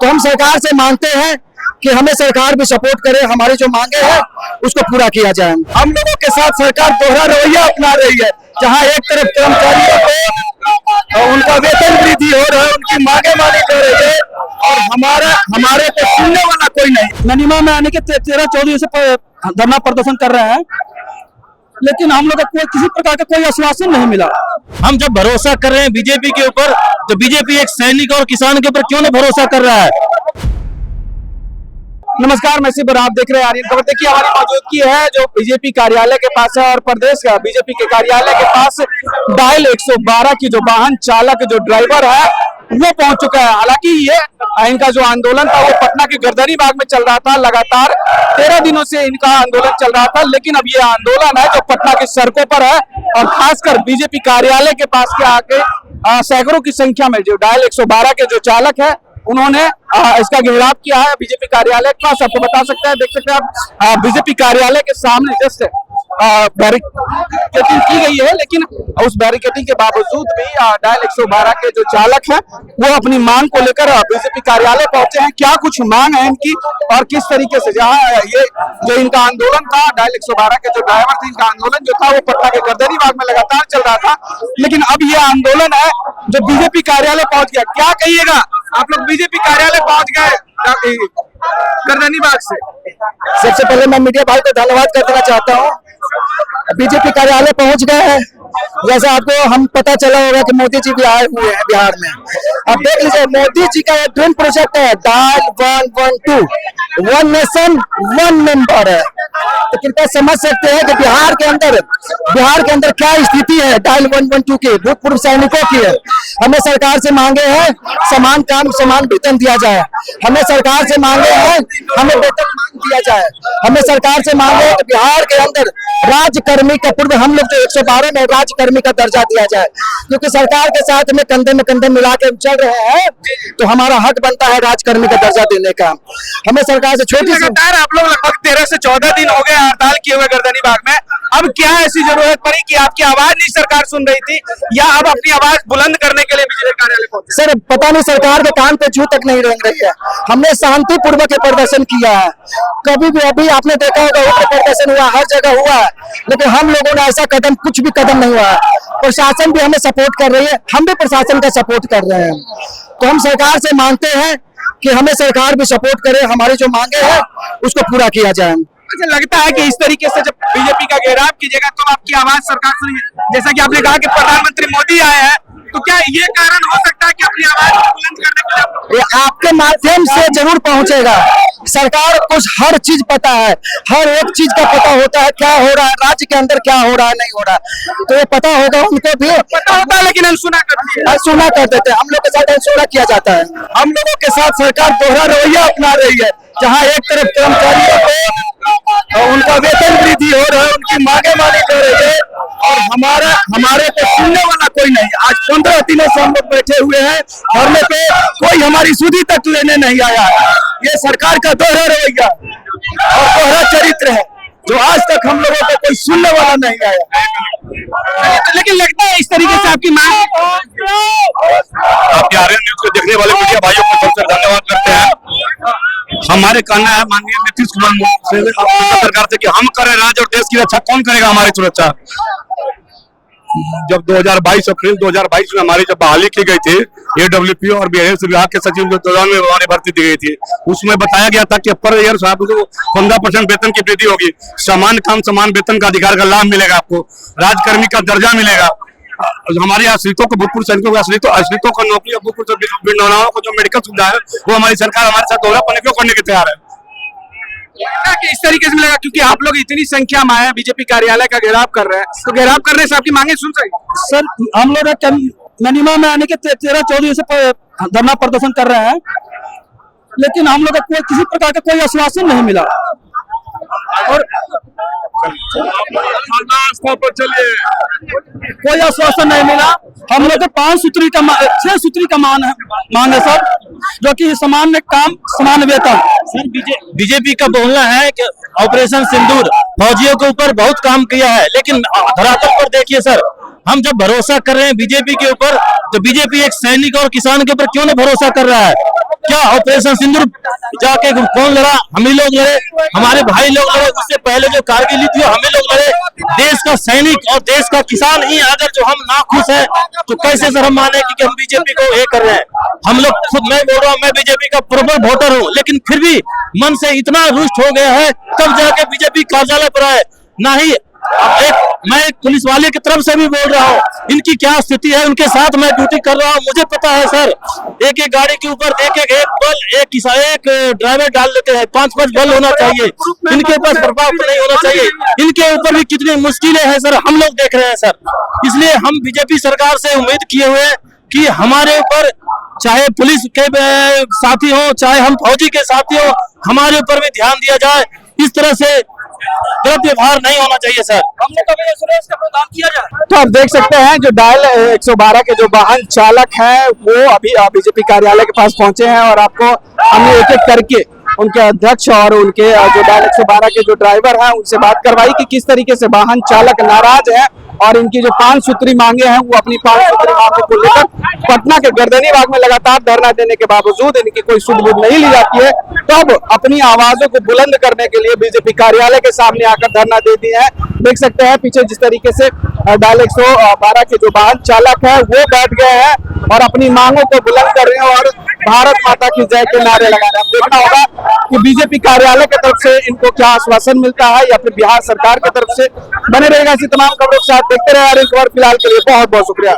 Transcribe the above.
हम सरकार से मांगते हैं कि हमें सरकार भी सपोर्ट करे, हमारी जो मांगे हैं उसको पूरा किया जाए। हम लोगों के साथ सरकार दोहरा रवैया अपना रही है, जहां एक तरफ कर्मचारियों को उनका वेतन वृद्धि हो रहा है, उनकी मांगे मानी जा रही है, और हमारे को सुनने वाला कोई नहीं। ननीमा में आने के 13-14 से धरना प्रदर्शन कर रहे हैं, लेकिन हम लोग को किसी प्रकार का कोई आश्वासन नहीं मिला। हम जब भरोसा कर रहे हैं बीजेपी के ऊपर, तो बीजेपी एक सैनिक और किसान के ऊपर क्यों नहीं भरोसा कर रहा है। नमस्कार, मैं सिबर, आप देख रहे हैं आर्यन खबर। देखिए, हमारी मौजूदगी है जो बीजेपी कार्यालय के पास है, और प्रदेश का बीजेपी के कार्यालय के पास डायल 112 की जो वाहन चालक, जो ड्राइवर है, वो पहुंच चुका है। हालांकि ये इनका जो आंदोलन था वो पटना के गर्दनी बाग में चल रहा था। लगातार 13 दिनों से इनका आंदोलन चल रहा था, लेकिन अब ये आंदोलन है जो पटना की सड़कों पर है, और खासकर बीजेपी कार्यालय के पास के आके सैकड़ों की संख्या में जो डायल 112 के जो चालक है, उन्होंने इसका घेराव किया है बीजेपी कार्यालय के पास। आपको बता सकते हैं, देख सकते हैं आप बीजेपी कार्यालय के सामने जस्ट बैरिकेडिंग की गई है, लेकिन उस बैरिकेडिंग के बावजूद भी डायल 112 के जो चालक हैं वो अपनी मांग को लेकर बीजेपी कार्यालय पहुंचे हैं। क्या कुछ मांग है इनकी, और किस तरीके से जहां ये जो इनका आंदोलन था, डायल 112 के जो ड्राइवर थे, इनका आंदोलन जो था वो पटना के गर्दनी बाग में लगातार चल रहा था, लेकिन अब ये आंदोलन है जो बीजेपी कार्यालय पहुंच गया। क्या कहिएगा, आप लोग बीजेपी कार्यालय पहुंच गए गर्दनी बाग से। सबसे पहले मैं मीडिया भाई को धन्यवाद कर देना चाहता हूँ। बीजेपी कार्यालय पहुंच गए हैं। जैसा आपको हम पता चला होगा कि मोदी जी भी आए हुए हैं बिहार में। अब देख लीजिए, मोदी जी का एक ड्रीम प्रोजेक्ट है, dial 112, one nation one member है। तो कृपया समझ सकते हैं कि बिहार के अंदर क्या स्थिति है डायल 112 की, भूतपूर्व सैनिकों की है। हमें सरकार से मांगे हैं समान काम समान वेतन दिया जाए। हमें सरकार से मांगे हैं हमें वेतन दिया जाए। हमें सरकार से मांगे हैं कि बिहार के अंदर राज्यकर्मी का पूर्व हम लोग जो 112 में राज्यकर्मी का दर्जा दिया जाए, क्योंकि सरकार के साथ में कंधे मिला के चल रहे हैं, तो हमारा हक बनता है राज्यकर्मी का दर्जा देने का। हमें सरकार से छोटी लगातार आप लोग लगभग 13 से 14 दिन हो गए हड़ताल किए हुए गर्दनी बाग में। अब क्या ऐसी जरूरत पड़ी कि आपकी आवाज नहीं सरकार सुन रही थी, या अब अपनी आवाज बुलंद करने के लिए बीजेपी कार्यालय पहुंचे? सर, पता नहीं, सरकार के कान पे जू तक नहीं रेंग रही है। हमने शांतिपूर्वक प्रदर्शन किया है। कभी भी अभी आपने देखा होगा उग्र प्रदर्शन हुआ, हर जगह हुआ है, लेकिन हम लोगों ने ऐसा कुछ भी कदम नहीं हुआ है। प्रशासन भी हमें सपोर्ट कर रही है, हम भी प्रशासन का सपोर्ट कर रहे हैं। तो हम सरकार से मांगते हैं कि हमें सरकार भी सपोर्ट करे, हमारी जो मांगे हैं उसको पूरा किया जाए। अच्छा, लगता है कि इस तरीके से जब बीजेपी का घेराव कीजिएगा तो आपकी आवाज सरकार सुनेगी। जैसा कि आपने कहा कि प्रधानमंत्री मोदी आए हैं, तो क्या ये कारण हो सकता है कि अपनी आवाज बुलंद करने के लिए? ये आपके माध्यम से जरूर पहुंचेगा। सरकार को हर चीज पता है, हर एक चीज का पता होता है, क्या हो रहा है राज्य के अंदर, क्या हो रहा है नहीं हो रहा है, तो ये पता होगा उनको भी पता होता है, लेकिन अनसुना करती है। अनसुना कर देते हैं। हम लोग के साथ अनसुना किया जाता है। हम लोगों के साथ सरकार दोहरा रवैया अपना रही है, जहाँ एक तरफ कर्मचारियों को उनका वेतन वृद्धि हो रहा है, उनकी मांगे मानी जा रही है, और हमारे को सुनने वाला कोई नहीं। आज 15 दिनों से हम लोग बैठे हुए हैं धरने पे, कोई हमारी सुधी तक लेने नहीं आया। ये सरकार का दोहरा रवैया और दोहरा चरित्र है, जो आज तक हम लोगों को कोई सुनने वाला नहीं आया। लेकिन लगता है इस तरीके से आपकी मांग। आप आर्यन न्यूज को देखने वाले मीडिया भाइयों को सबसे धन्यवाद करते हैं। हमारे कहना है माननीय नीतीश कुमार सरकार से कि हम करें राज्य और देश की रक्षा, कौन करेगा हमारी सुरक्षा। जब 2022 अप्रैल 2022 में हमारी जब बहाली की गई थी AWP और BIS विभाग के सचिव के दौरान में हमारी भर्ती दी गई थी, उसमें बताया गया था कि पर ईयर साहब को 15% वेतन की वृद्धि होगी, समान काम समान वेतन का अधिकार का लाभ मिलेगा, आपको राजकर्मी का दर्जा मिलेगा। हमारे आश्रितों को, भूतपूर्व सैनिकों के आश्रितों को नौकरी, भूतपूर्व को जो मेडिकल सुविधा है वो हमारी सरकार हमारे साथ दोहरापन क्यों करने के तैयार है। कि इस तरीके से मिलेगा, क्योंकि आप लोग इतनी संख्या में आए बीजेपी कार्यालय का घेराव कर रहे हैं, तो घेराव करने से आपकी मांगे सुन सके? सर, हम लोग ननीमा में आने के 13-14 से धरना प्रदर्शन कर रहे हैं, लेकिन हम लोग को किसी प्रकार का कोई आश्वासन नहीं मिला। और कोई आश्वासन नहीं मिला। हम लोग 6 सूत्री का मांग है सर, जो कि समान काम समान वेतन। सर, बीजेपी का बोलना है कि ऑपरेशन सिंदूर फौजियों के ऊपर बहुत काम किया है, लेकिन धरातल पर देखिए सर, हम जब भरोसा कर रहे हैं बीजेपी के ऊपर, तो बीजेपी एक सैनिक और किसान के ऊपर क्यों नहीं भरोसा कर रहा है। क्या ऑपरेशन सिंदूर जाके कौन लड़ा? हम ही लोग लड़े, हमारे भाई लोग लड़े। उससे पहले जो कारगिल थी हम ही लोग लड़े। देश का सैनिक और देश का किसान ही अगर जो हम नाखुश है तो कैसे सर हम माने कि हम बीजेपी को ये कर रहे हैं? हम लोग खुद, मैं बोल रहा हूँ, मैं बीजेपी का प्रबल वोटर हूँ, लेकिन फिर भी मन से इतना रुष्ट हो गया है तब जाके बीजेपी कार्यालय पर आए। ना ही मैं एक पुलिस वाले की तरफ से भी बोल रहा हूँ, इनकी क्या स्थिति है, उनके साथ मैं ड्यूटी कर रहा हूँ, मुझे पता है सर। एक एक गाड़ी के ऊपर एक बल एक ड्राइवर डाल देते हैं, 5-5 बल होना चाहिए, इनके पास प्रभाव नहीं होना चाहिए। इनके ऊपर भी कितनी मुश्किलें हैं सर, हम लोग देख रहे हैं सर। इसलिए हम बीजेपी सरकार से उम्मीद किए हुए हैं कि हमारे ऊपर, चाहे पुलिस के साथी हो, चाहे हम फौजी के साथी हो, हमारे ऊपर भी ध्यान दिया जाए। इस तरह से गलत व्यवहार नहीं होना चाहिए सर। हमने कभी एश्योरेंस का प्रदान किया जाए। तो आप देख सकते हैं जो डायल 112 के जो वाहन चालक हैं वो अभी बीजेपी कार्यालय के पास पहुंचे हैं और आपको हमने एक एक करके उनके अध्यक्ष और उनके जो डायल 112 के जो ड्राइवर हैं उनसे बात करवाई कि किस तरीके से वाहन चालक नाराज है और इनकी जो 5 सूत्री मांगे हैं वो अपनी 5 सूत्री मांगों को लेकर पटना के गर्दनी बाग में लगातार धरना देने के बावजूद इनकी कोई सुध-बुध नहीं ली जाती है, तब अपनी आवाजों को बुलंद करने के लिए बीजेपी कार्यालय के सामने आकर धरना दे दिए हैं। देख सकते हैं पीछे जिस तरीके से डायल 112 के जो वाहन चालक है वो बैठ गए हैं और अपनी मांगों को बुलंद कर रहे हैं और भारत माता की जय के नारे लगा रहे हैं। देखना होगा कि बीजेपी कार्यालय की तरफ से इनको क्या आश्वासन मिलता है या फिर बिहार सरकार की तरफ से। बने रहेगा इसी तमाम खबरों के साथ, देखते रहे आर्यन खबर। फिलहाल के लिए बहुत बहुत शुक्रिया।